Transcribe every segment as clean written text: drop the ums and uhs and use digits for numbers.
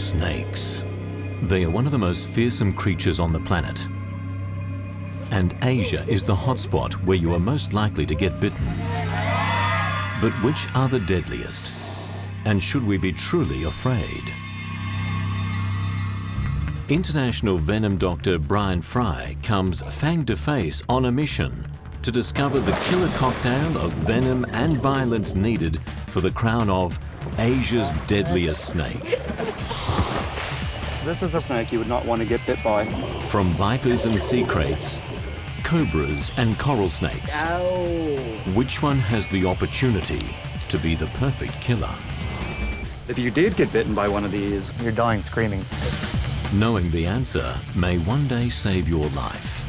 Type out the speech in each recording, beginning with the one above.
Snakes. They are one of the most fearsome creatures on the planet. And Asia is the hotspot where you are most likely to get bitten. But which are the deadliest? And should we be truly afraid? International venom doctor Brian Fry comes face-to-face on a mission to discover the killer cocktail of venom and violence needed for the crown of Asia's deadliest snake. This is a snake you would not want to get bit by. From vipers and sea kraits, cobras and coral snakes, which one has the opportunity to be the perfect killer? If you did get bitten by one of these, you're dying screaming. Knowing the answer may one day save your life.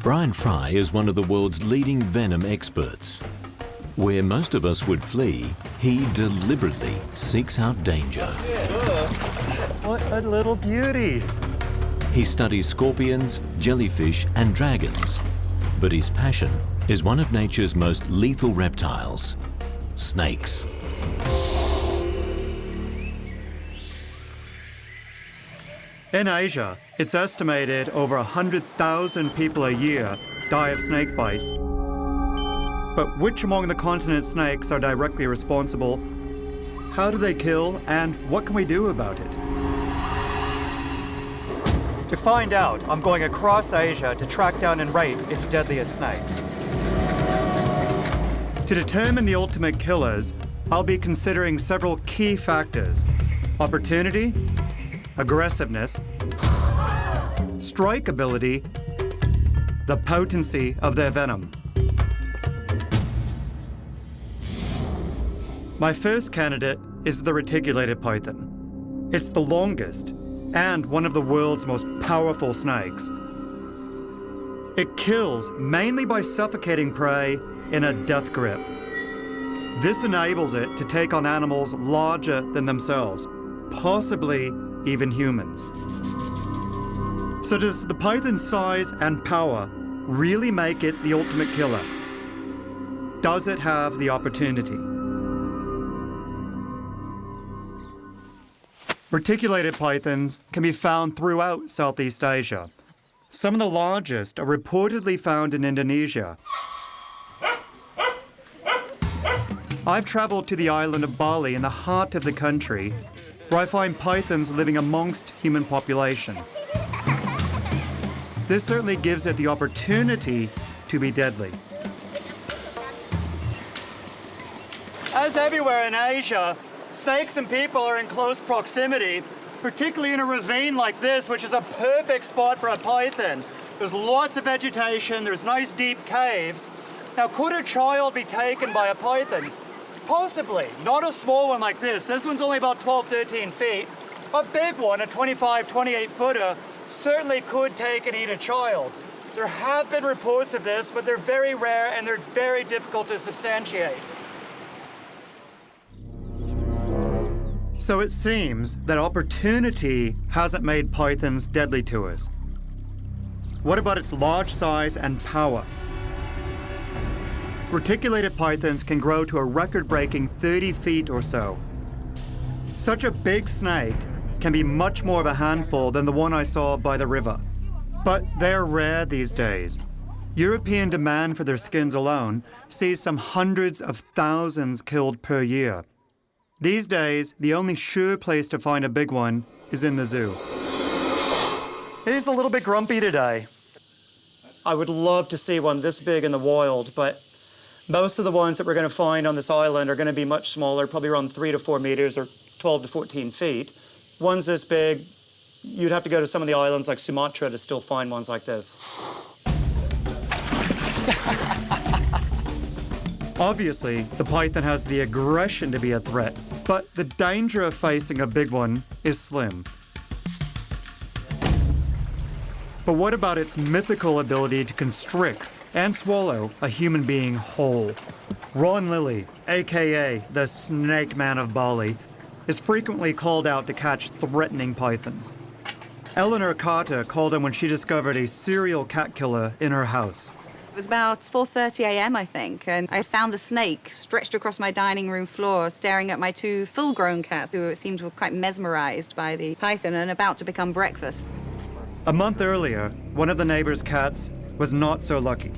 Brian Fry is one of the world's leading venom experts. Where most of us would flee, he deliberately seeks out danger. What a little beauty. He studies scorpions, jellyfish, and dragons. But his passion is one of nature's most lethal reptiles, snakes. In Asia, it's estimated over 100,000 people a year die of snake bites. But which among the continent's snakes are directly responsible? How do they kill, and what can we do about it? To find out, I'm going across Asia to track down and rate its deadliest snakes. To determine the ultimate killers, I'll be considering several key factors: opportunity, aggressiveness, strike ability, the potency of their venom. My first candidate is the reticulated python. It's the longest and one of the world's most powerful snakes. It kills mainly by suffocating prey in a death grip. This enables it to take on animals larger than themselves, possibly even humans. So does the python's size and power really make it the ultimate killer? Does it have the opportunity? Reticulated pythons can be found throughout Southeast Asia. Some of the largest are reportedly found in Indonesia. I've traveled to the island of Bali in the heart of the country, where I find pythons living amongst human population. This certainly gives it the opportunity to be deadly. As everywhere in Asia, snakes and people are in close proximity, particularly in a ravine like this, which is a perfect spot for a python. There's lots of vegetation, there's nice deep caves. Now, could a child be taken by a python? Possibly. Not a small one like this. This one's only about 12, 13 feet. A big one, a 25, 28-footer, certainly could take and eat a child. There have been reports of this, but they're very rare and they're very difficult to substantiate. So it seems that opportunity hasn't made pythons deadly to us. What about its large size and power? Reticulated pythons can grow to a record-breaking 30 feet or so. Such a big snake can be much more of a handful than the one I saw by the river. But they're rare these days. European demand for their skins alone sees some hundreds of thousands killed per year. These days, the only sure place to find a big one is in the zoo. He's a little bit grumpy today. I would love to see one this big in the wild, but most of the ones that we're going to find on this island are going to be much smaller, probably around 3 to 4 meters or 12 to 14 feet. Ones this big, you'd have to go to some of the islands like Sumatra to still find ones like this. Obviously, the python has the aggression to be a threat, but the danger of facing a big one is slim. But what about its mythical ability to constrict and swallow a human being whole? Ron Lilly, aka the Snake Man of Bali, is frequently called out to catch threatening pythons. Eleanor Carter called him when she discovered a serial cat killer in her house. It was about 4:30 a.m., I think, and I found the snake stretched across my dining room floor, staring at my two full-grown cats, who seemed quite mesmerized by the python and about to become breakfast. A month earlier, one of the neighbor's cats was not so lucky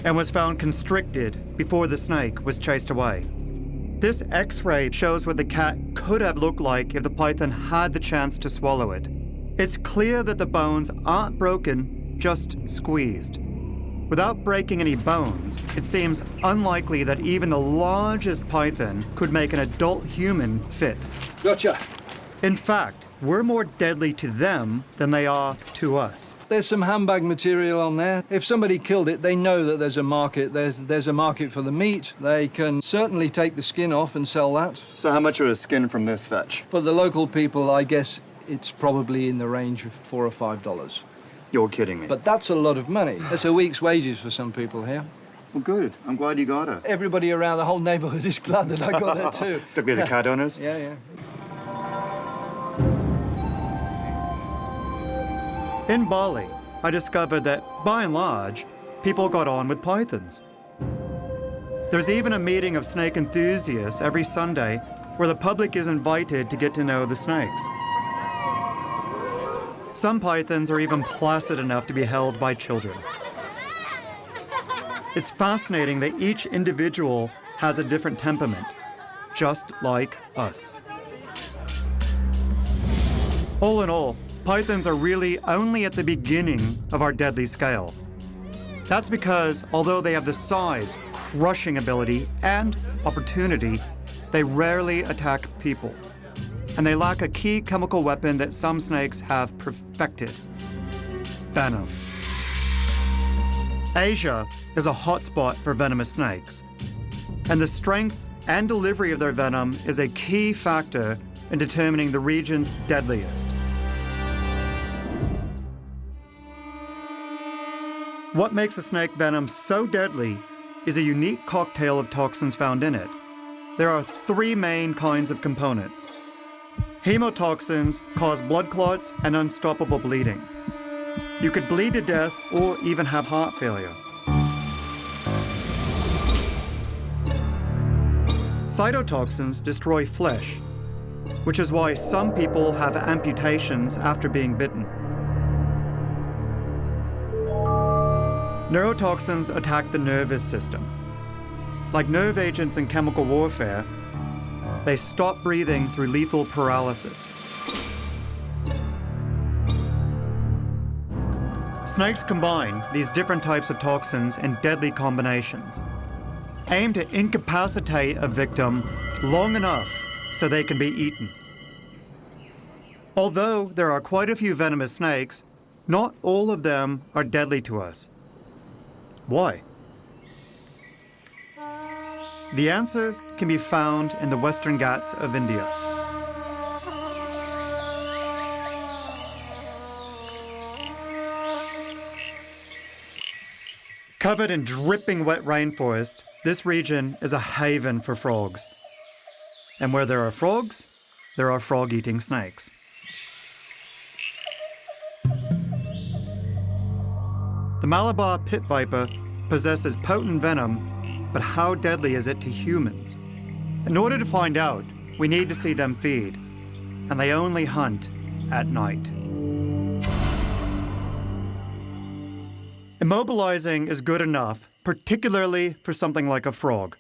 and was found constricted before the snake was chased away. This X-ray shows what the cat could have looked like if the python had the chance to swallow it. It's clear that the bones aren't broken, just squeezed. Without breaking any bones, it seems unlikely that even the largest python could make an adult human fit. Gotcha. In fact, we're more deadly to them than they are to us. There's some handbag material on there. If somebody killed it, they know that there's a market. There's a market for the meat. They can certainly take the skin off and sell that. So how much would a skin from this fetch? For the local people, I guess it's probably in the range of $4 or $5. You're kidding me. But that's a lot of money. That's a week's wages for some people here. Well, good. I'm glad you got it. Everybody around the whole neighborhood is glad that I got that too. Particularly the cat owners? Yeah. In Bali, I discovered that, by and large, people got on with pythons. There's even a meeting of snake enthusiasts every Sunday where the public is invited to get to know the snakes. Some pythons are even placid enough to be held by children. It's fascinating that each individual has a different temperament, just like us. All in all, pythons are really only at the beginning of our deadly scale. That's because, although they have the size, crushing ability, and opportunity, they rarely attack people. And they lack a key chemical weapon that some snakes have perfected: venom. Asia is a hotspot for venomous snakes, and the strength and delivery of their venom is a key factor in determining the region's deadliest. What makes a snake venom so deadly is a unique cocktail of toxins found in it. There are three main kinds of components. Hemotoxins cause blood clots and unstoppable bleeding. You could bleed to death or even have heart failure. Cytotoxins destroy flesh, which is why some people have amputations after being bitten. Neurotoxins attack the nervous system. Like nerve agents in chemical warfare, they stop breathing through lethal paralysis. Snakes combine these different types of toxins in deadly combinations, aimed to incapacitate a victim long enough so they can be eaten. Although there are quite a few venomous snakes, not all of them are deadly to us. Why? The answer can be found in the Western Ghats of India. Covered in dripping wet rainforest, this region is a haven for frogs. And where there are frogs, there are frog-eating snakes. The Malabar pit viper possesses potent venom, but how deadly is it to humans? In order to find out, we need to see them feed, and they only hunt at night. Immobilizing is good enough, particularly for something like a frog.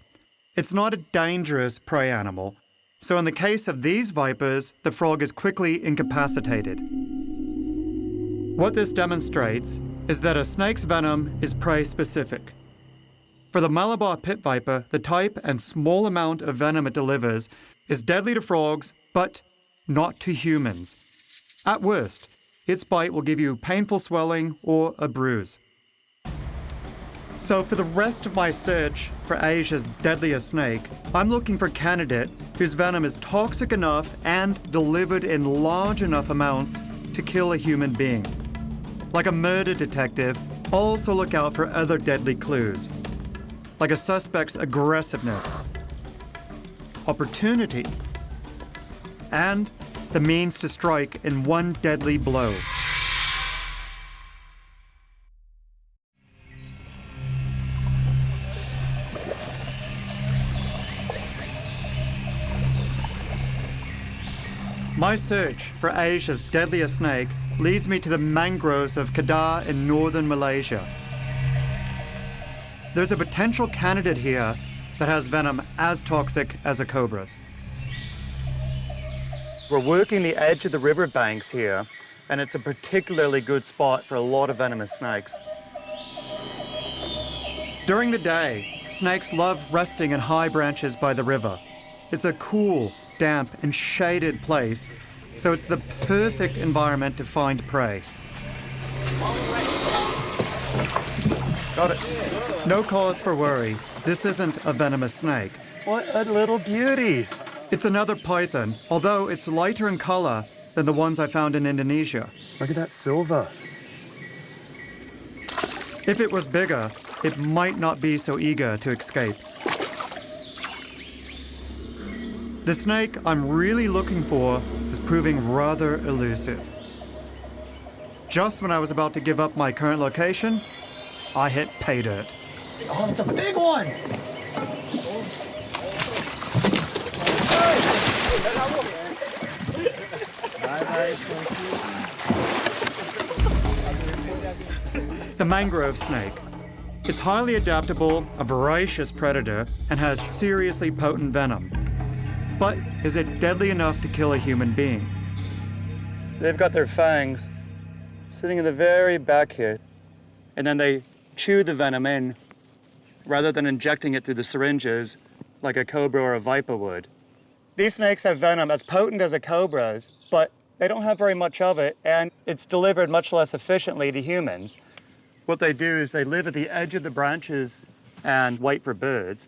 It's not a dangerous prey animal, so in the case of these vipers, the frog is quickly incapacitated. What this demonstrates is that a snake's venom is prey-specific. For the Malabar pit viper, the type and small amount of venom it delivers is deadly to frogs, but not to humans. At worst, its bite will give you painful swelling or a bruise. So for the rest of my search for Asia's deadliest snake, I'm looking for candidates whose venom is toxic enough and delivered in large enough amounts to kill a human being. Like a murder detective, I'll also look out for other deadly clues. like a suspect's aggressiveness, opportunity, and the means to strike in one deadly blow. My search for Asia's deadliest snake leads me to the mangroves of Kedah in northern Malaysia. There's a potential candidate here that has venom as toxic as a cobra's. We're working the edge of the riverbanks here, and it's a particularly good spot for a lot of venomous snakes. During the day, snakes love resting in high branches by the river. It's a cool, damp, and shaded place, so it's the perfect environment to find prey. Got it. No cause for worry. This isn't a venomous snake. What a little beauty. It's another python, although it's lighter in color than the ones I found in Indonesia. Look at that silver. If it was bigger, it might not be so eager to escape. The snake I'm really looking for is proving rather elusive. Just when I was about to give up my current location, I hit pay dirt. Oh, it's a big one! The mangrove snake. It's highly adaptable, a voracious predator, and has seriously potent venom. But is it deadly enough to kill a human being? They've got their fangs sitting in the very back here, and then they chew the venom in rather than injecting it through the syringes like a cobra or a viper would. These snakes have venom as potent as a cobra's, but they don't have very much of it, and it's delivered much less efficiently to humans. What they do is they live at the edge of the branches and wait for birds.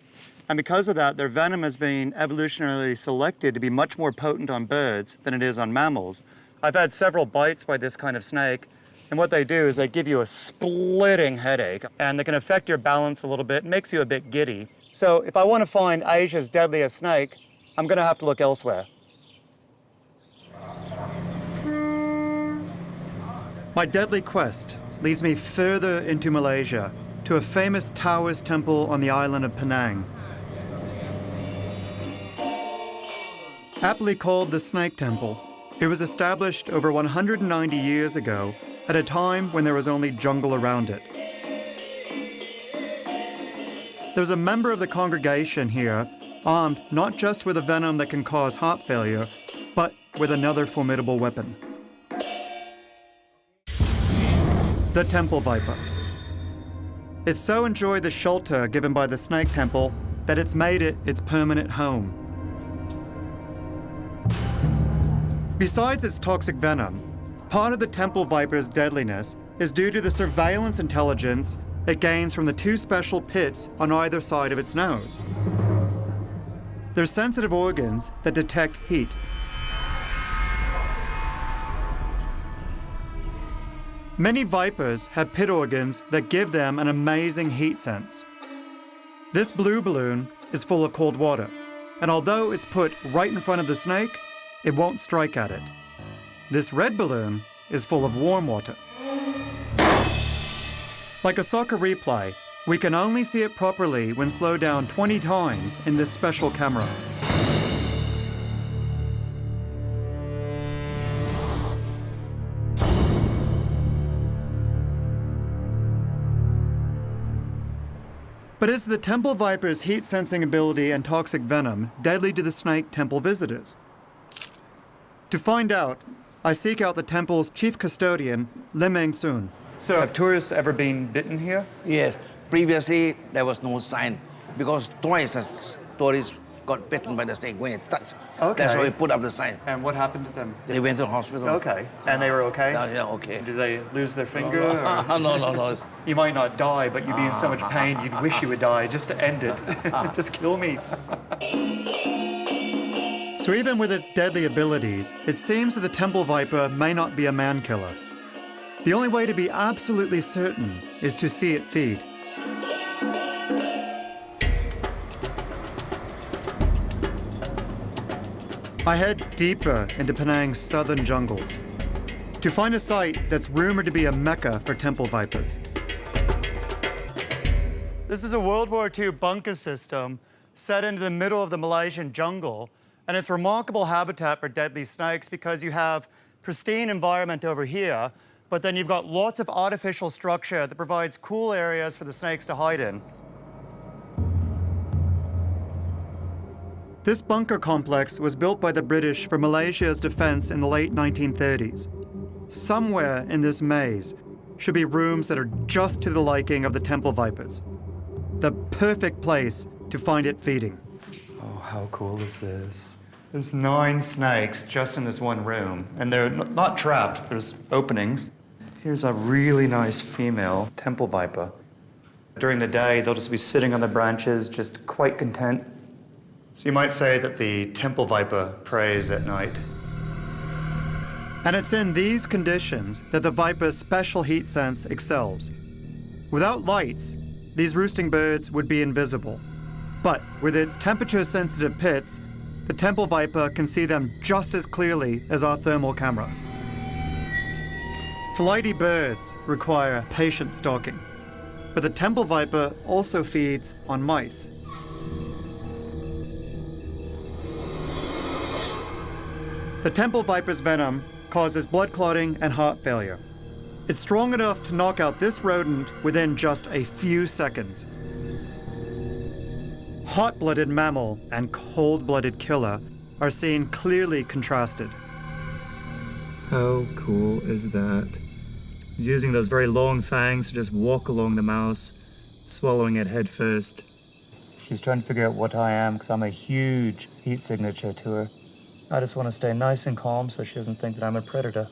And because of that, their venom has been evolutionarily selected to be much more potent on birds than it is on mammals. I've had several bites by this kind of snake, and what they do is they give you a splitting headache, and they can affect your balance a little bit, makes you a bit giddy. So if I want to find Asia's deadliest snake, I'm going to have to look elsewhere. My deadly quest leads me further into Malaysia, to a famous Taoist temple on the island of Penang. Aptly called the Snake Temple, it was established over 190 years ago at a time when there was only jungle around it. There's a member of the congregation here armed not just with a venom that can cause heart failure, but with another formidable weapon. The Temple Viper. It so enjoyed the shelter given by the Snake Temple that it's made it its permanent home. Besides its toxic venom, part of the Temple Viper's deadliness is due to the surveillance intelligence it gains from the two special pits on either side of its nose. They're sensitive organs that detect heat. Many vipers have pit organs that give them an amazing heat sense. This blue balloon is full of cold water, and although it's put right in front of the snake, it won't strike at it. This red balloon is full of warm water. Like a soccer replay, we can only see it properly when slowed down 20 times in this special camera. But is the Temple Viper's heat-sensing ability and toxic venom deadly to the Snake Temple visitors? To find out, I seek out the temple's chief custodian, Lim Eng Soon. So, have tourists ever been bitten here? Yes. Previously, there was no sign because twice as tourists got bitten by the snake when it touched. Okay. That's why we put up the sign. And what happened to them? They went to the hospital. Okay. And they were okay? Yeah, okay. Did they lose their finger? No. You might not die, but you'd be in so much pain you'd wish you would die just to end it. Just kill me. So even with its deadly abilities, it seems that the Temple Viper may not be a man killer. The only way to be absolutely certain is to see it feed. I head deeper into Penang's southern jungles to find a site that's rumored to be a mecca for temple vipers. This is a World War II bunker system set into the middle of the Malaysian jungle, and it's remarkable habitat for deadly snakes because you have pristine environment over here, but then you've got lots of artificial structure that provides cool areas for the snakes to hide in. This bunker complex was built by the British for Malaysia's defense in the late 1930s. Somewhere in this maze should be rooms that are just to the liking of the temple vipers. The perfect place to find it feeding. Oh, how cool is this? There's 9 snakes just in this one room, and they're not trapped, there's openings. Here's a really nice female temple viper. During the day, they'll just be sitting on the branches, just quite content. So you might say that the temple viper preys at night. And it's in these conditions that the viper's special heat sense excels. Without lights, these roosting birds would be invisible. But with its temperature-sensitive pits, the temple viper can see them just as clearly as our thermal camera. Flighty birds require patient stalking, but the temple viper also feeds on mice. The temple viper's venom causes blood clotting and heart failure. It's strong enough to knock out this rodent within just a few seconds. Hot-blooded mammal and cold-blooded killer are seen clearly contrasted. How cool is that? He's using those very long fangs to just walk along the mouse, swallowing it head first. She's trying to figure out what I am because I'm a huge heat signature to her. I just want to stay nice and calm so she doesn't think that I'm a predator.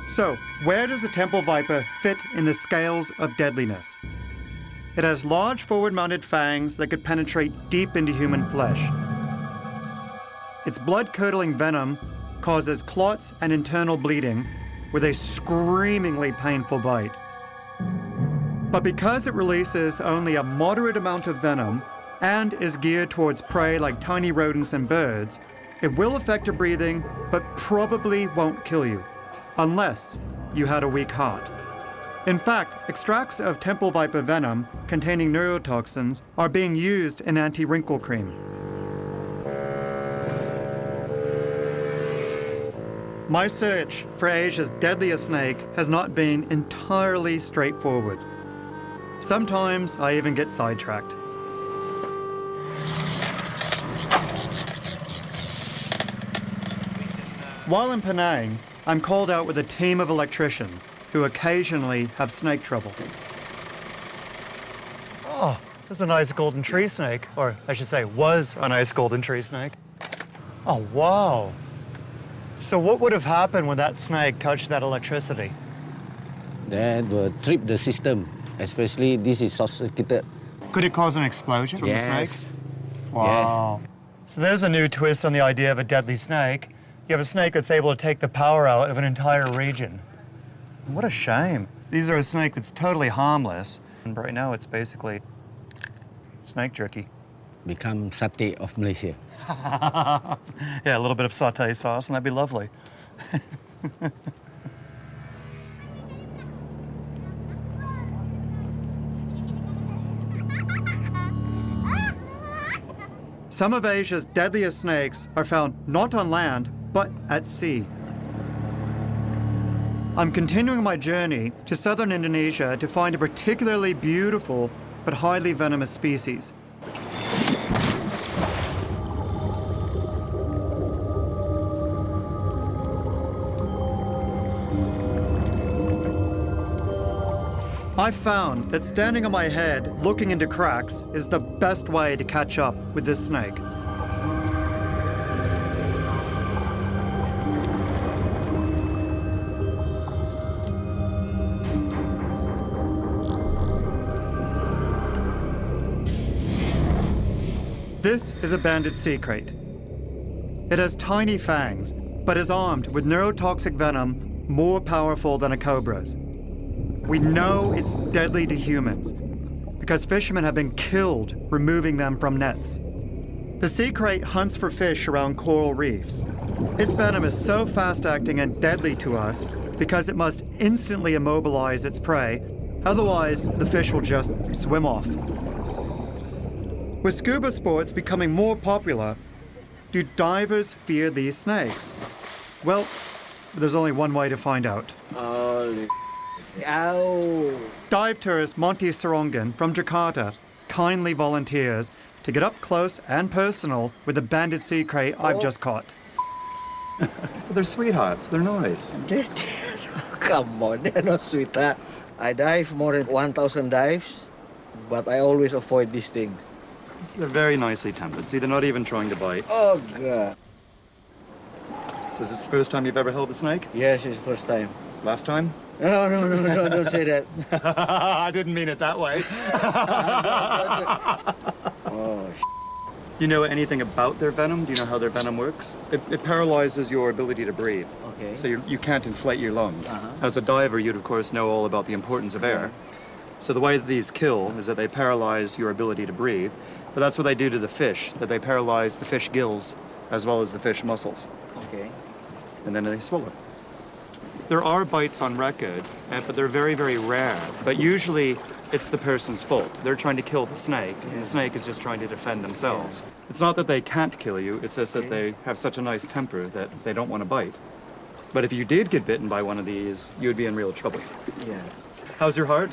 So, where does the temple viper fit in the scales of deadliness? It has large forward-mounted fangs that could penetrate deep into human flesh. Its blood-curdling venom causes clots and internal bleeding with a screamingly painful bite. But because it releases only a moderate amount of venom and is geared towards prey like tiny rodents and birds, it will affect your breathing, but probably won't kill you, unless you had a weak heart. In fact, extracts of temple viper venom containing neurotoxins are being used in anti-wrinkle cream. My search for Asia's deadliest snake has not been entirely straightforward. Sometimes I even get sidetracked. While in Penang, I'm called out with a team of electricians who occasionally have snake trouble. Oh, there's a nice golden tree snake, or I should say was a nice golden tree snake. Oh, wow. So what would have happened when that snake touched that electricity? That will trip the system, especially this is short-circuited. Could it cause an explosion from the snakes? Wow. Yes. So there's a new twist on the idea of a deadly snake. You have a snake that's able to take the power out of an entire region. What a shame. These are a snake that's totally harmless. And right now it's basically snake jerky. Become satay of Malaysia. Yeah, a little bit of sauté sauce, and that'd be lovely. Some of Asia's deadliest snakes are found not on land, but at sea. I'm continuing my journey to southern Indonesia to find a particularly beautiful but highly venomous species. I've found that standing on my head, looking into cracks, is the best way to catch up with this snake. This is a banded sea crate. It has tiny fangs, but is armed with neurotoxic venom more powerful than a cobra's. We know it's deadly to humans because fishermen have been killed removing them from nets. The sea crate hunts for fish around coral reefs. Its venom is so fast-acting and deadly to us because it must instantly immobilize its prey, otherwise the fish will just swim off. With scuba sports becoming more popular, do divers fear these snakes? Well, there's only one way to find out. Ow. Dive tourist Monty Sarongan from Jakarta kindly volunteers to get up close and personal with the banded sea crate I've just caught. They're sweethearts, they're nice. Come on, they're not sweetheart. I dive more than 1,000 dives, but I always avoid these things. They're very nicely tempered. See, they're not even trying to bite. Oh, God. So is this the first time you've ever held a snake? Yes, it's the first time. Last time? No, don't say that. I didn't mean it that way. Oh, You know anything about their venom? Do you know how their venom works? It paralyzes your ability to breathe. Okay. So you can't inflate your lungs. As a diver, you'd of course know all about the importance of air. So the way that these kill is that they paralyze your ability to breathe. But that's what they do to the fish, that they paralyze the fish gills as well as the fish muscles. okay. And then they swallow. There are bites on record, but they're very, very rare. But usually it's the person's fault. They're trying to kill the snake, and the snake is just trying to defend themselves. It's not that they can't kill you, it's just that they have such a nice temper that they don't want to bite. But if you did get bitten by one of these, you would be in real trouble. Yeah. How's your heart?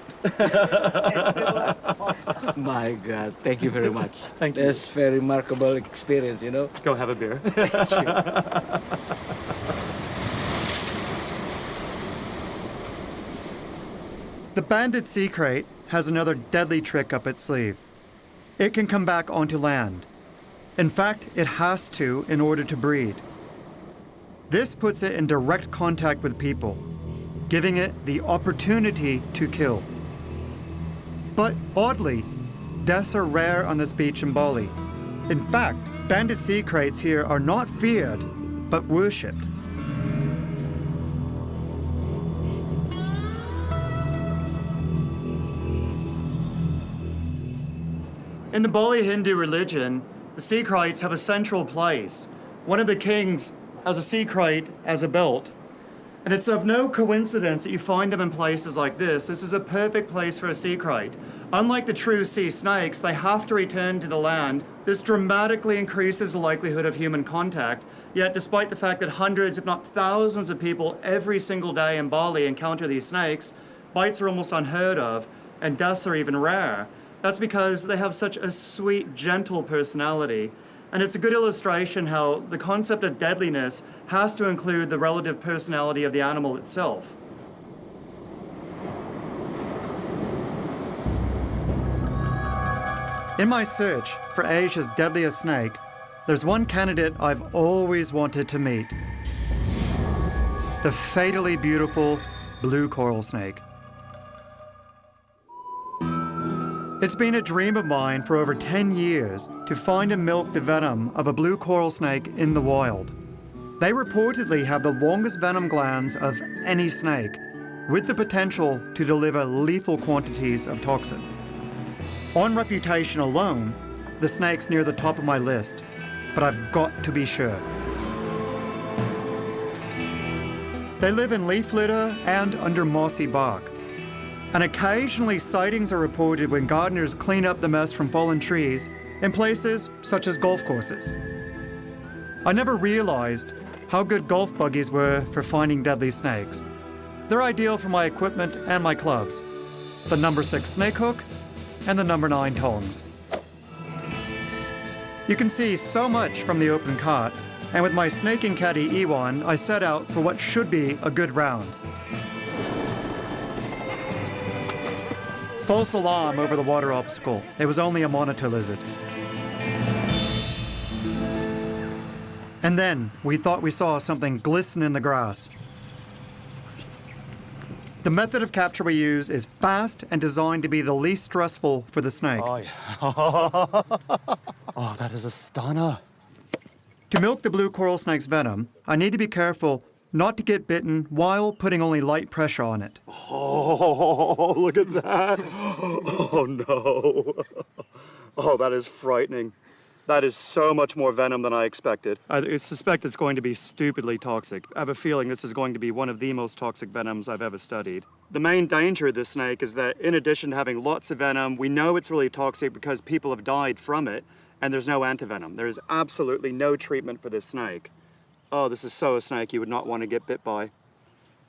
My God, thank you very much. Thank you. That's very remarkable experience, you know. Go have a beer. The banded sea crate has another deadly trick up its sleeve. It can come back onto land. In fact, it has to in order to breed. This puts it in direct contact with people, giving it the opportunity to kill. But oddly, deaths are rare on this beach in Bali. In fact, banded sea crates here are not feared, but worshipped. In the Bali Hindu religion, the sea kites have a central place. One of the kings has a sea kite as a belt. And it's of no coincidence that you find them in places like this. This is a perfect place for a sea kite. Unlike the true sea snakes, they have to return to the land. This dramatically increases the likelihood of human contact. Yet despite the fact that hundreds, if not thousands of people every single day in Bali encounter these snakes, bites are almost unheard of and deaths are even rare. That's because they have such a sweet, gentle personality. And it's a good illustration how the concept of deadliness has to include the relative personality of the animal itself. In my search for Asia's deadliest snake, there's one candidate I've always wanted to meet. The fatally beautiful blue coral snake. It's been a dream of mine for over 10 years to find and milk the venom of a blue coral snake in the wild. They reportedly have the longest venom glands of any snake, with the potential to deliver lethal quantities of toxin. On reputation alone, the snake's near the top of my list, but I've got to be sure. They live in leaf litter and under mossy bark. And occasionally sightings are reported when gardeners clean up the mess from fallen trees in places such as golf courses. I never realized how good golf buggies were for finding deadly snakes. They're ideal for my equipment and my clubs. The number 6 snake hook and the number 9 tongs. You can see so much from the open cart, and with my snaking caddy Ewan, I set out for what should be a good round. False alarm over the water obstacle. It was only a monitor lizard. And then we thought we saw something glisten in the grass. The method of capture we use is fast and designed to be the least stressful for the snake. Oh, yeah. Oh, that is a stunner. To milk the blue coral snake's venom, I need to be careful not to get bitten while putting only light pressure on it. Oh, look at that. Oh, no. Oh, that is frightening. That is so much more venom than I expected. I suspect it's going to be stupidly toxic. I have a feeling this is going to be one of the most toxic venoms I've ever studied. The main danger of this snake is that in addition to having lots of venom, we know it's really toxic because people have died from it, and there's no antivenom. There is absolutely no treatment for this snake. Oh, this is so a snake you would not want to get bit by.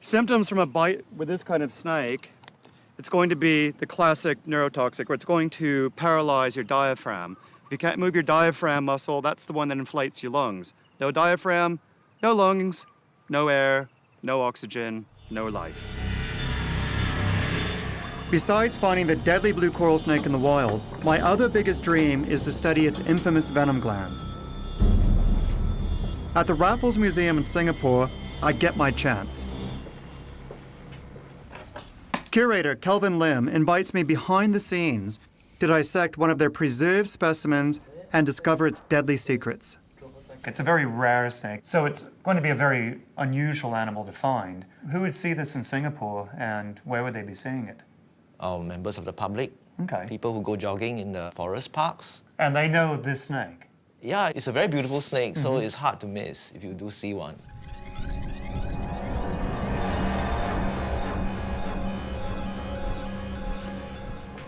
Symptoms from a bite with this kind of snake, it's going to be the classic neurotoxic, where it's going to paralyze your diaphragm. If you can't move your diaphragm muscle, that's the one that inflates your lungs. No diaphragm, no lungs, no air, no oxygen, no life. Besides finding the deadly blue coral snake in the wild, my other biggest dream is to study its infamous venom glands. At the Raffles Museum in Singapore, I get my chance. Curator Kelvin Lim invites me behind the scenes to dissect one of their preserved specimens and discover its deadly secrets. It's a very rare snake, so it's going to be a very unusual animal to find. Who would see this in Singapore, and where would they be seeing it? Members of the public, Okay. people who go jogging in the forest parks. And they know this snake? Yeah, it's a very beautiful snake, so it's hard to miss if you do see one.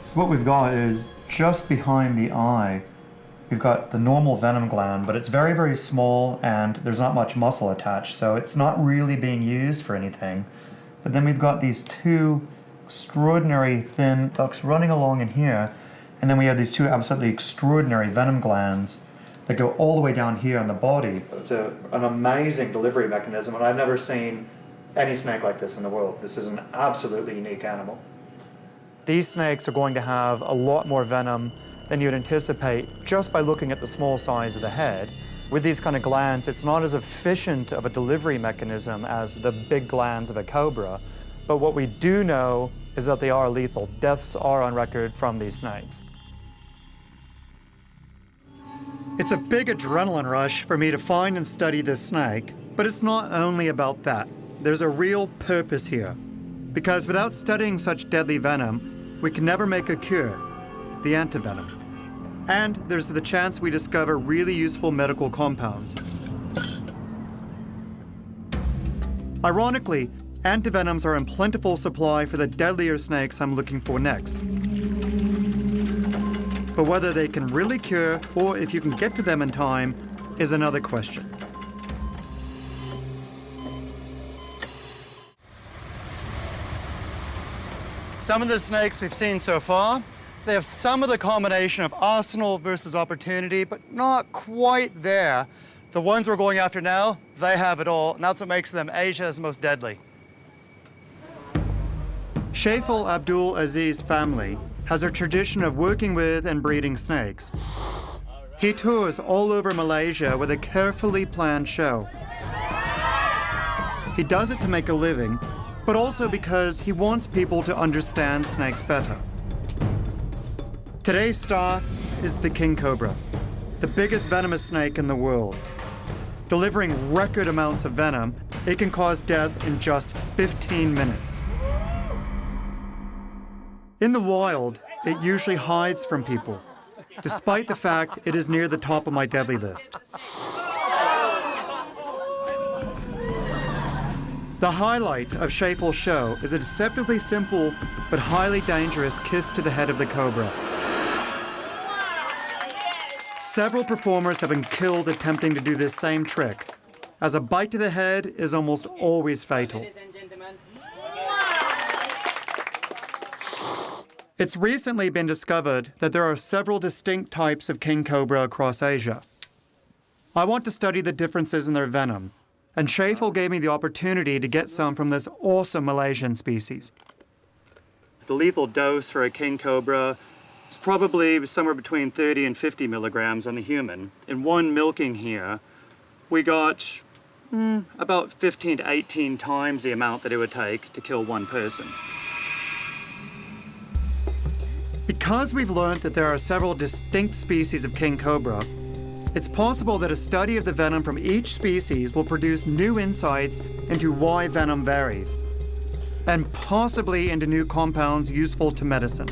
So what we've got is just behind the eye, we've got the normal venom gland, but it's very, very small and there's not much muscle attached, so it's not really being used for anything. But then we've got these two extraordinary thin ducts running along in here, and then we have these two absolutely extraordinary venom glands that go all the way down here in the body. It's an amazing delivery mechanism, and I've never seen any snake like this in the world. This is an absolutely unique animal. These snakes are going to have a lot more venom than you'd anticipate just by looking at the small size of the head. With these kind of glands, it's not as efficient of a delivery mechanism as the big glands of a cobra, but what we do know is that they are lethal. Deaths are on record from these snakes. It's a big adrenaline rush for me to find and study this snake, but it's not only about that. There's a real purpose here. Because without studying such deadly venom, we can never make a cure, the antivenom. And there's the chance we discover really useful medical compounds. Ironically, antivenoms are in plentiful supply for the deadlier snakes I'm looking for next. But whether they can really cure, or if you can get to them in time, is another question. Some of the snakes we've seen so far, they have some of the combination of arsenal versus opportunity, but not quite there. The ones we're going after now, they have it all, and that's what makes them Asia's most deadly. Shaiful Abdul Aziz family has a tradition of working with and breeding snakes. He tours all over Malaysia with a carefully planned show. He does it to make a living, but also because he wants people to understand snakes better. Today's star is the king cobra, the biggest venomous snake in the world. Delivering record amounts of venom, it can cause death in just 15 minutes. In the wild, it usually hides from people, despite the fact it is near the top of my deadly list. The highlight of Shaiful's show is a deceptively simple but highly dangerous kiss to the head of the cobra. Several performers have been killed attempting to do this same trick, as a bite to the head is almost always fatal. It's recently been discovered that there are several distinct types of king cobra across Asia. I want to study the differences in their venom, and Shaiful gave me the opportunity to get some from this awesome Malaysian species. The lethal dose for a king cobra is probably somewhere between 30 and 50 milligrams on the human. In one milking here, we got about 15 to 18 times the amount that it would take to kill one person. Because we've learned that there are several distinct species of king cobra, it's possible that a study of the venom from each species will produce new insights into why venom varies, and possibly into new compounds useful to medicine.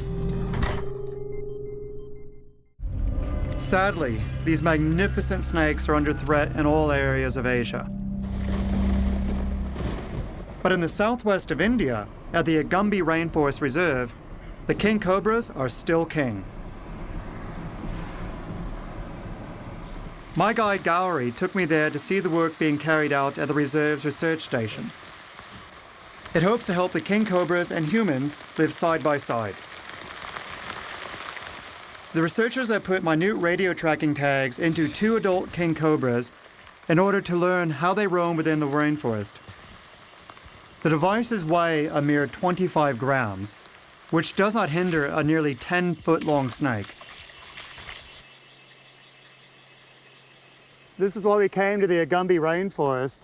Sadly, these magnificent snakes are under threat in all areas of Asia. But in the southwest of India, at the Agumbi Rainforest Reserve, the king cobras are still king. My guide Gowrie took me there to see the work being carried out at the reserve's research station. It hopes to help the king cobras and humans live side by side. The researchers have put minute radio tracking tags into 2 adult king cobras in order to learn how they roam within the rainforest. The devices weigh a mere 25 grams, which does not hinder a nearly 10-foot-long snake. This is why we came to the Agumbi Rainforest.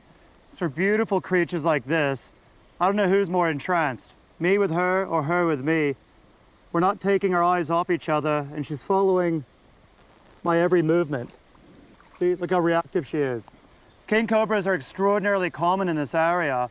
It's for beautiful creatures like this. I don't know who's more entranced, me with her or her with me. We're not taking our eyes off each other, and she's following my every movement. See, look how reactive she is. King cobras are extraordinarily common in this area,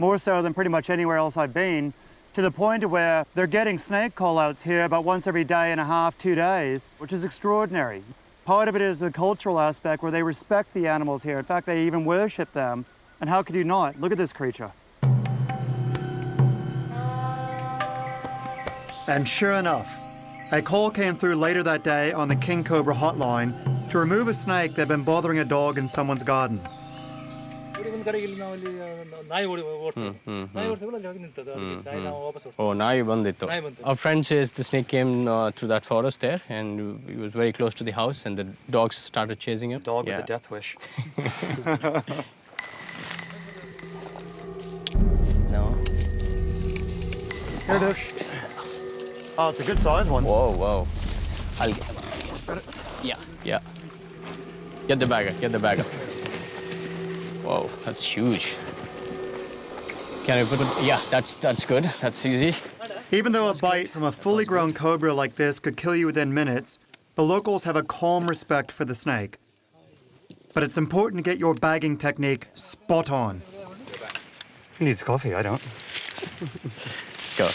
more so than pretty much anywhere else I've been, to the point of where they're getting snake call-outs here about once every day and a half, 2 days, which is extraordinary. Part of it is the cultural aspect where they respect the animals here. In fact, they even worship them. And how could you not? Look at this creature. And sure enough, a call came through later that day on the King Cobra hotline to remove a snake that had been bothering a dog in someone's garden. Oh, nayi bandittu. Our friend says the snake came through that forest there, and he was very close to the house, and the dogs started chasing him. Dog with a death wish. No. Here it is. Oh, it's a good size one. Whoa, whoa. I'll get Yeah, yeah. Get the bagger, get the bagger. Whoa, that's huge. Can I put it? Yeah, that's good. That's easy. Even though a bite from a fully grown cobra like this could kill you within minutes, the locals have a calm respect for the snake. But it's important to get your bagging technique spot on. He needs coffee, I don't. Let's go.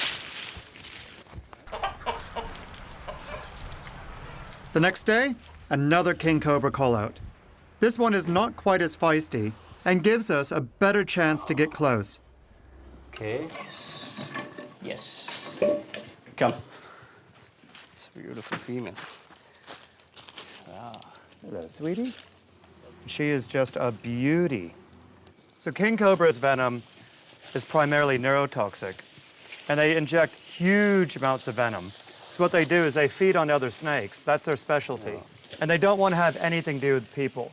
The next day, another king cobra call-out. This one is not quite as feisty and gives us a better chance to get close. Okay. Yes. Yes. Come. It's a beautiful female. Hello, sweetie. She is just a beauty. So king cobra's venom is primarily neurotoxic, and they inject huge amounts of venom. So what they do is they feed on other snakes. That's their specialty. And they don't want to have anything to do with people.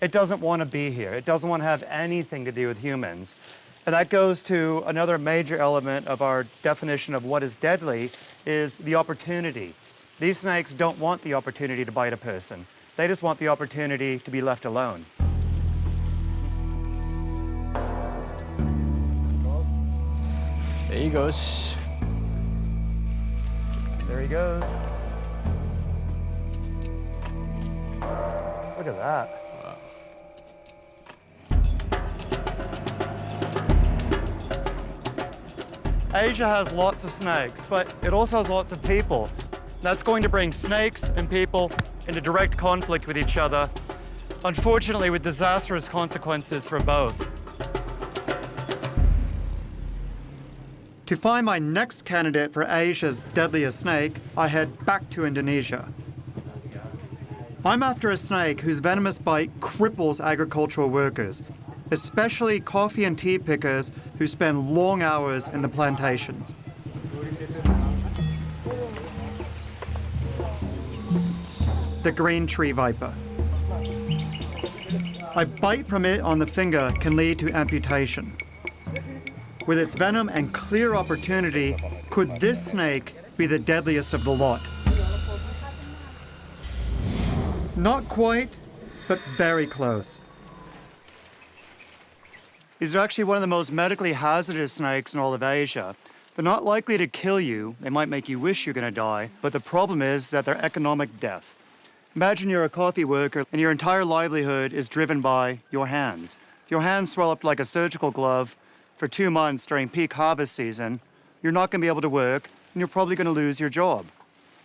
It doesn't want to be here. It doesn't want to have anything to do with humans. And that goes to another major element of our definition of what is deadly, is the opportunity. These snakes don't want the opportunity to bite a person. They just want the opportunity to be left alone. There he goes. There he goes. Look at that. Asia has lots of snakes, but it also has lots of people. That's going to bring snakes and people into direct conflict with each other, unfortunately with disastrous consequences for both. To find my next candidate for Asia's deadliest snake, I head back to Indonesia. I'm after a snake whose venomous bite cripples agricultural workers, especially coffee and tea pickers who spend long hours in the plantations. The green tree viper. A bite from it on the finger can lead to amputation. With its venom and clear opportunity, could this snake be the deadliest of the lot? Not quite, but very close. These are actually one of the most medically hazardous snakes in all of Asia. They're not likely to kill you. They might make you wish you're going to die, but the problem is that they're economic death. Imagine you're a coffee worker and your entire livelihood is driven by your hands. Your hands swell up like a surgical glove for 2 months during peak harvest season. You're not going to be able to work, and you're probably going to lose your job.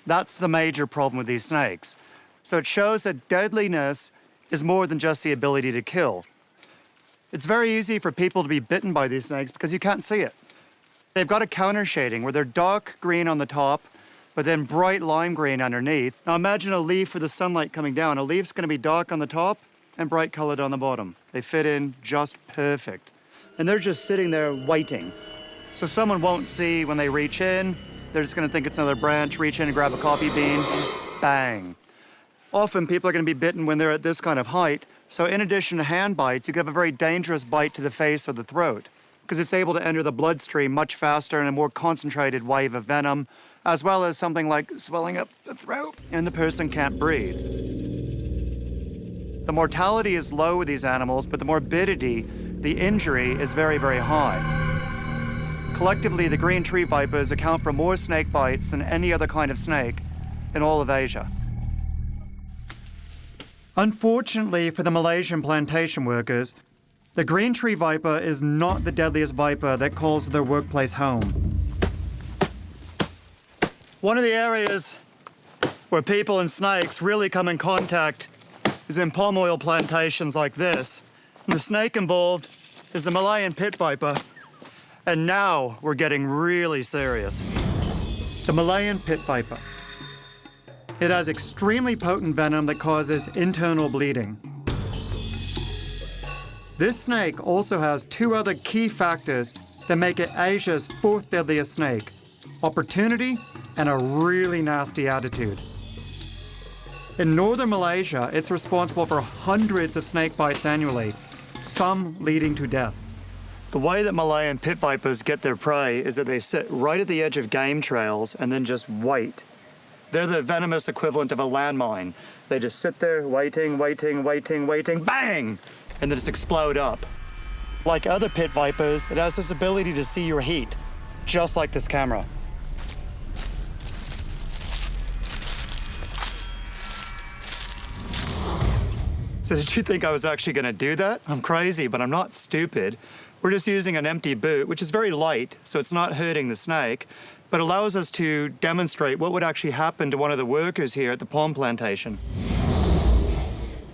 That's the major problem with these snakes. So it shows that deadliness is more than just the ability to kill. It's very easy for people to be bitten by these snakes because you can't see it. They've got a counter shading where they're dark green on the top, but then bright lime green underneath. Now imagine a leaf with the sunlight coming down. A leaf's going to be dark on the top and bright colored on the bottom. They fit in just perfect. And they're just sitting there waiting. So someone won't see when they reach in. They're just going to think it's another branch, reach in and grab a coffee bean, bang. Often people are going to be bitten when they're at this kind of height. So in addition to hand bites, you could have a very dangerous bite to the face or the throat because it's able to enter the bloodstream much faster in a more concentrated wave of venom, as well as something like swelling up the throat and the person can't breathe. The mortality is low with these animals, but the morbidity, the injury, is very, very high. Collectively, the green tree vipers account for more snake bites than any other kind of snake in all of Asia. Unfortunately for the Malaysian plantation workers, the green tree viper is not the deadliest viper that calls their workplace home. One of the areas where people and snakes really come in contact is in palm oil plantations like this. And the snake involved is the Malayan pit viper. And now we're getting really serious. The Malayan pit viper. It has extremely potent venom that causes internal bleeding. This snake also has two other key factors that make it Asia's fourth deadliest snake: opportunity and a really nasty attitude. In northern Malaysia, it's responsible for hundreds of snake bites annually, some leading to death. The way that Malayan pit vipers get their prey is that they sit right at the edge of game trails and then just wait. They're the venomous equivalent of a landmine. They just sit there waiting, bang! And then just explode up. Like other pit vipers, it has this ability to see your heat, just like this camera. So did you think I was actually gonna do that? I'm crazy, but I'm not stupid. We're just using an empty boot, which is very light, so it's not hurting the snake, but allows us to demonstrate what would actually happen to one of the workers here at the palm plantation.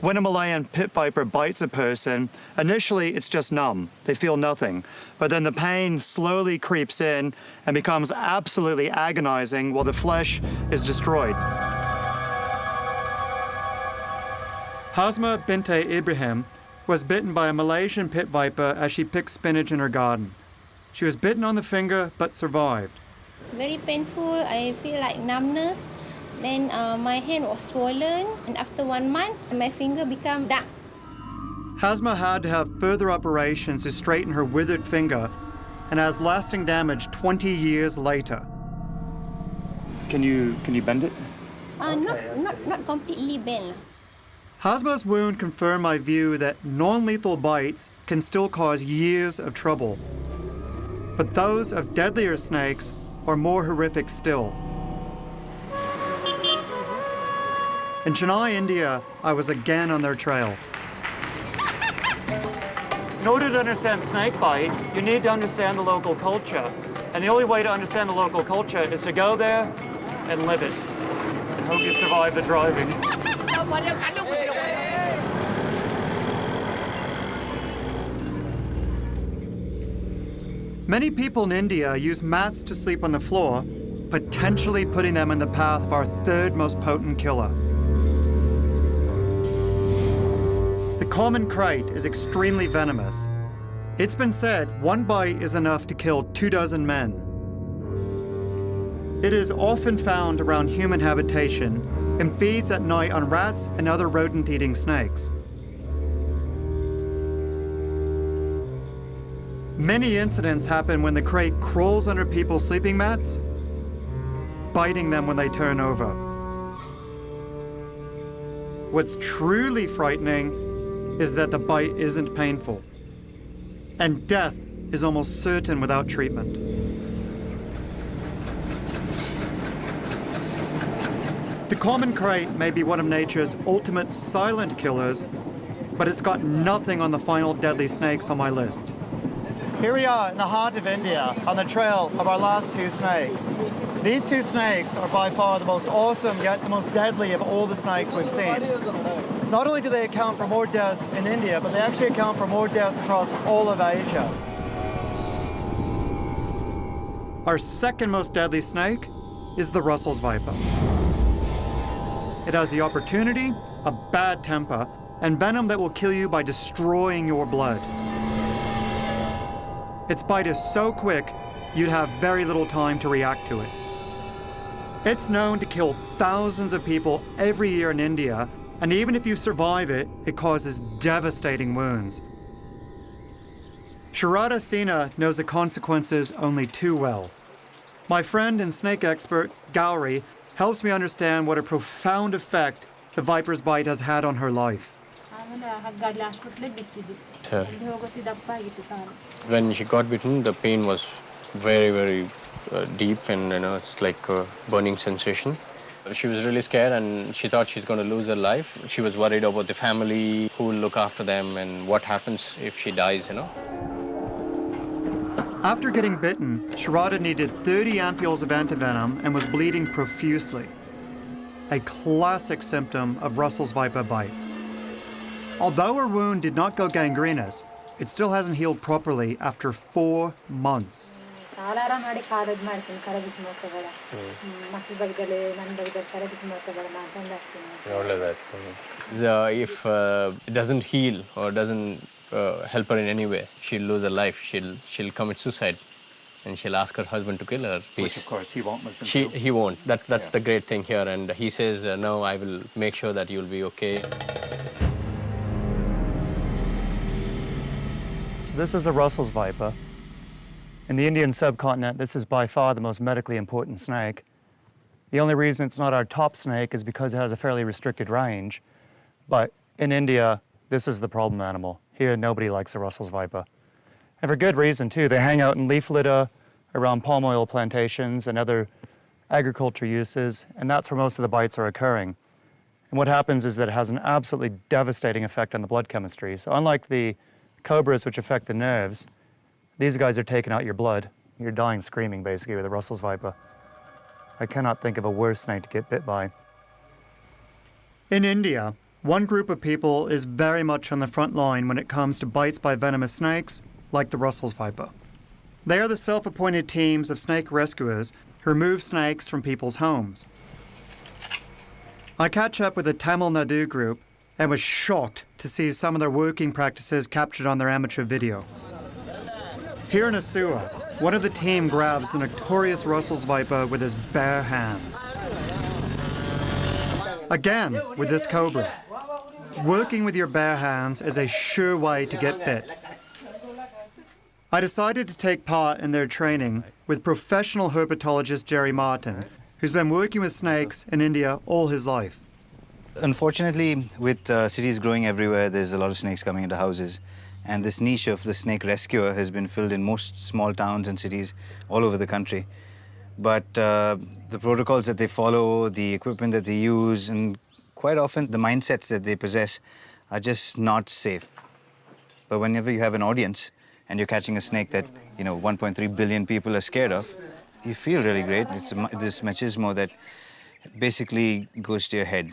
When a Malayan pit viper bites a person, initially it's just numb. They feel nothing. But then the pain slowly creeps in and becomes absolutely agonizing while the flesh is destroyed. Hasma Binte Ibrahim was bitten by a Malaysian pit viper as she picked spinach in her garden. She was bitten on the finger but survived. Very painful. I feel like numbness. Then my hand was swollen, and after 1 month, my finger became dark. Hasma had to have further operations to straighten her withered finger and has lasting damage 20 years later. Can you bend it? Not completely bent. Hasma's wound confirmed my view that non-lethal bites can still cause years of trouble. But those of deadlier snakes are more horrific still. In Chennai, India, I was again on their trail. In order to understand snakebite, you need to understand the local culture. And the only way to understand the local culture is to go there and live it. And hope you survive the driving. Many people in India use mats to sleep on the floor, potentially putting them in the path of our third most potent killer. The common krait is extremely venomous. It's been said 1 bite is enough to kill 24 men. It is often found around human habitation and feeds at night on rats and other rodent-eating snakes. Many incidents happen when the krait crawls under people's sleeping mats, biting them when they turn over. What's truly frightening is that the bite isn't painful, and death is almost certain without treatment. The common krait may be one of nature's ultimate silent killers, but it's got nothing on the final deadly snakes on my list. Here we are in the heart of India, on the trail of our last 2 snakes. These two snakes are by far the most awesome yet the most deadly of all the snakes we've seen. Not only do they account for more deaths in India, but they actually account for more deaths across all of Asia. Our second most deadly snake is the Russell's viper. It has the opportunity, a bad temper, and venom that will kill you by destroying your blood. Its bite is so quick, you'd have very little time to react to it. It's known to kill thousands of people every year in India, and even if you survive it, it causes devastating wounds. Sharada Sina knows the consequences only too well. My friend and snake expert, Gauri, helps me understand what a profound effect the viper's bite has had on her life. When she got bitten, the pain was very, very deep, and it's like a burning sensation. She was really scared, and she thought she's going to lose her life. She was worried about the family, who will look after them, and what happens if she dies, After getting bitten, Sharada needed 30 ampules of antivenom and was bleeding profusely. A classic symptom of Russell's viper bite. Although her wound did not go gangrenous, it still hasn't healed properly after 4 months. If it doesn't heal or doesn't help her in any way, she'll lose her life. She'll commit suicide, and she'll ask her husband to kill her. Which, of course, he won't listen to. He won't. That's the great thing here, and he says, no, I will make sure that you'll be okay. So this is a Russell's viper. In the Indian subcontinent, this is by far the most medically important snake. The only reason it's not our top snake is because it has a fairly restricted range. But in India, this is the problem animal. Here, nobody likes a Russell's viper. And for good reason, too. They hang out in leaf litter around palm oil plantations and other agriculture uses, and that's where most of the bites are occurring. And what happens is that it has an absolutely devastating effect on the blood chemistry. So unlike the cobras, which affect the nerves, these guys are taking out your blood. You're dying screaming, basically, with a Russell's viper. I cannot think of a worse snake to get bit by. In India, one group of people is very much on the front line when it comes to bites by venomous snakes, like the Russell's viper. They are the self-appointed teams of snake rescuers who remove snakes from people's homes. I catch up with the Tamil Nadu group and was shocked to see some of their working practices captured on their amateur video. Here in Asua, one of the team grabs the notorious Russell's viper with his bare hands. Again, with this cobra. Working with your bare hands is a sure way to get bit. I decided to take part in their training with professional herpetologist Jerry Martin, who's been working with snakes in India all his life. Unfortunately, with cities growing everywhere, there's a lot of snakes coming into houses. And this niche of the snake rescuer has been filled in most small towns and cities all over the country. But the protocols that they follow, the equipment that they use, and quite often the mindsets that they possess are just not safe. But whenever you have an audience and you're catching a snake that 1.3 billion people are scared of, you feel really great. It's this machismo that basically goes to your head.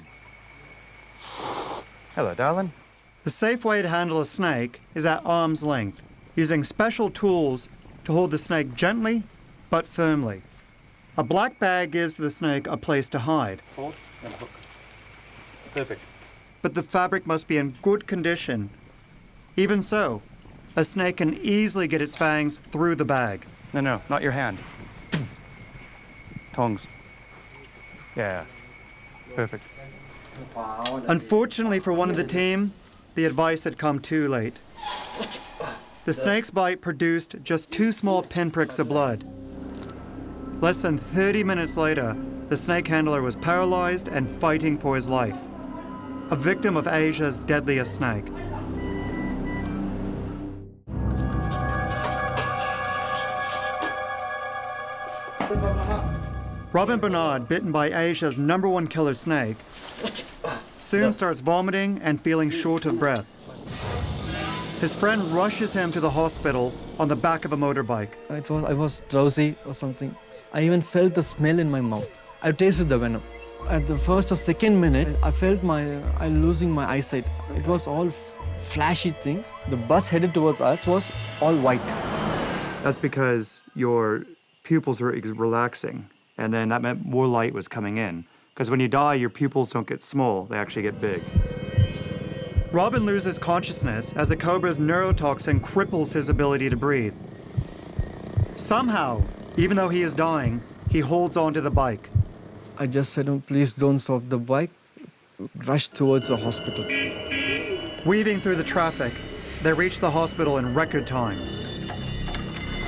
Hello, darling. The safe way to handle a snake is at arm's length, using special tools to hold the snake gently but firmly. A black bag gives the snake a place to hide. Hold and hook. Perfect. But the fabric must be in good condition. Even so, a snake can easily get its fangs through the bag. No, not your hand. Tongs. Yeah, perfect. Unfortunately for one of the team, the advice had come too late. The snake's bite produced just 2 small pinpricks of blood. Less than 30 minutes later, the snake handler was paralyzed and fighting for his life. A victim of Asia's deadliest snake. Robin Bernard, bitten by Asia's #1 killer snake, soon starts vomiting and feeling short of breath. His friend rushes him to the hospital on the back of a motorbike. I was drowsy or something. I even felt the smell in my mouth. I tasted the venom. At the first or second minute, I felt I losing my eyesight. It was all flashy thing. The bus headed towards us was all white. That's because your pupils were relaxing, and then that meant more light was coming in. Because when you die, your pupils don't get small, they actually get big. Robin loses consciousness as the cobra's neurotoxin cripples his ability to breathe. Somehow, even though he is dying, he holds onto the bike. I just said, oh, please don't stop the bike. Rushed towards the hospital. Weaving through the traffic, they reach the hospital in record time.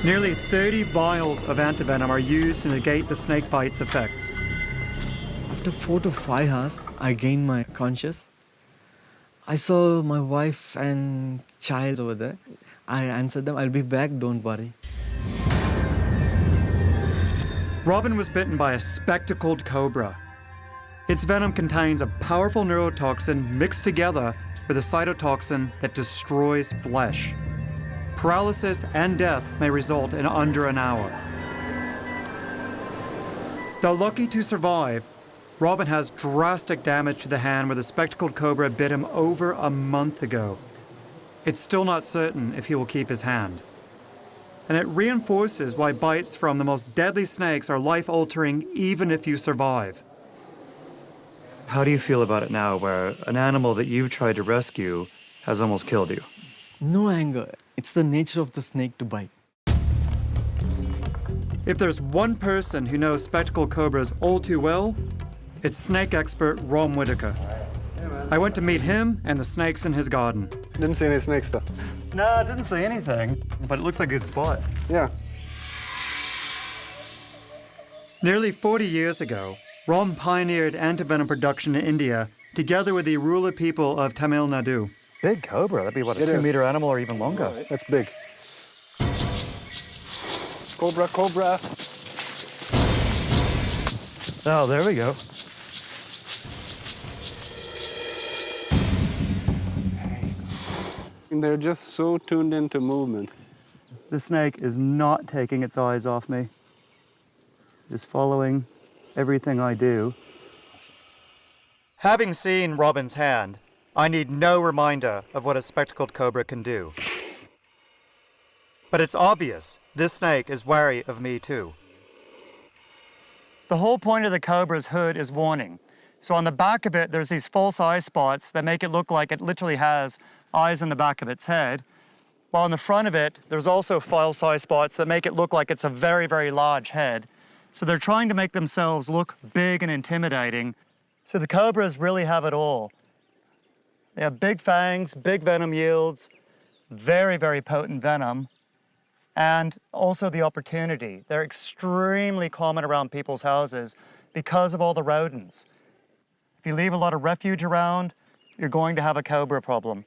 Nearly 30 vials of antivenom are used to negate the snake bite's effects. After 4 to 5 hours, I gained my conscious. I saw my wife and child over there. I answered them, I'll be back, don't worry. Robin was bitten by a spectacled cobra. Its venom contains a powerful neurotoxin mixed together with a cytotoxin that destroys flesh. Paralysis and death may result in under an hour. Though lucky to survive, Robin has drastic damage to the hand where the spectacled cobra bit him over a month ago. It's still not certain if he will keep his hand. And it reinforces why bites from the most deadly snakes are life-altering even if you survive. How do you feel about it now, where an animal that you've tried to rescue has almost killed you? No anger. It's the nature of the snake to bite. If there's one person who knows spectacled cobras all too well, it's snake expert Ron Whitaker. I went to meet him and the snakes in his garden. Didn't see any snakes though. No, I didn't see anything, but it looks like a good spot. Yeah. Nearly 40 years ago, Ron pioneered antivenom production in India together with the Arula people of Tamil Nadu. Big cobra, that'd be what, a 2-meter animal or even longer? That's big. Cobra, cobra. Oh, there we go. And they're just so tuned into movement. The snake is not taking its eyes off me. Just following everything I do. Having seen Robin's hand, I need no reminder of what a spectacled cobra can do. But it's obvious this snake is wary of me too. The whole point of the cobra's hood is warning. So on the back of it, there's these false eye spots that make it look like it literally has eyes in the back of its head. While on the front of it, there's also false eye spots that make it look like it's a very, very large head. So they're trying to make themselves look big and intimidating. So the cobras really have it all. They have big fangs, big venom yields, very, very potent venom, and also the opportunity. They're extremely common around people's houses because of all the rodents. If you leave a lot of refuge around, you're going to have a cobra problem.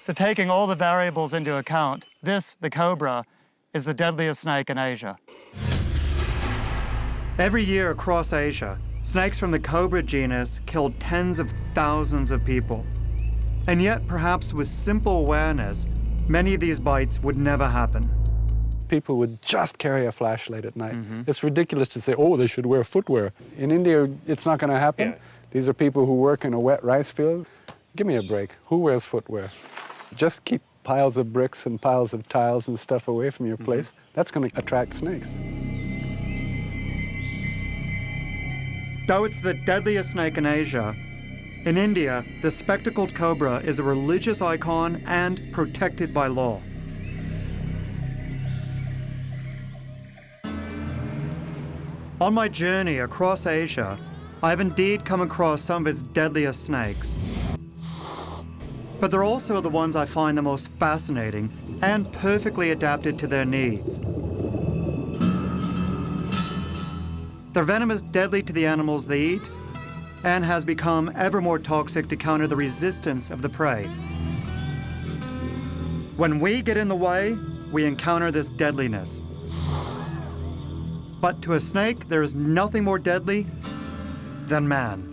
So taking all the variables into account, the cobra, is the deadliest snake in Asia. Every year across Asia, snakes from the cobra genus killed tens of thousands of people. And yet, perhaps with simple awareness, many of these bites would never happen. People would just carry a flashlight at night. It's ridiculous to say, oh, they should wear footwear. In India, it's not going to happen. Yeah. These are people who work in a wet rice field. Give me a break. Who wears footwear? Just keep piles of bricks and piles of tiles and stuff away from your place. That's going to attract snakes. Though it's the deadliest snake in Asia, in India, the spectacled cobra is a religious icon and protected by law. On my journey across Asia, I have indeed come across some of its deadliest snakes. But they're also the ones I find the most fascinating and perfectly adapted to their needs. Their venom is deadly to the animals they eat and has become ever more toxic to counter the resistance of the prey. When we get in the way, we encounter this deadliness. But to a snake, there is nothing more deadly than man.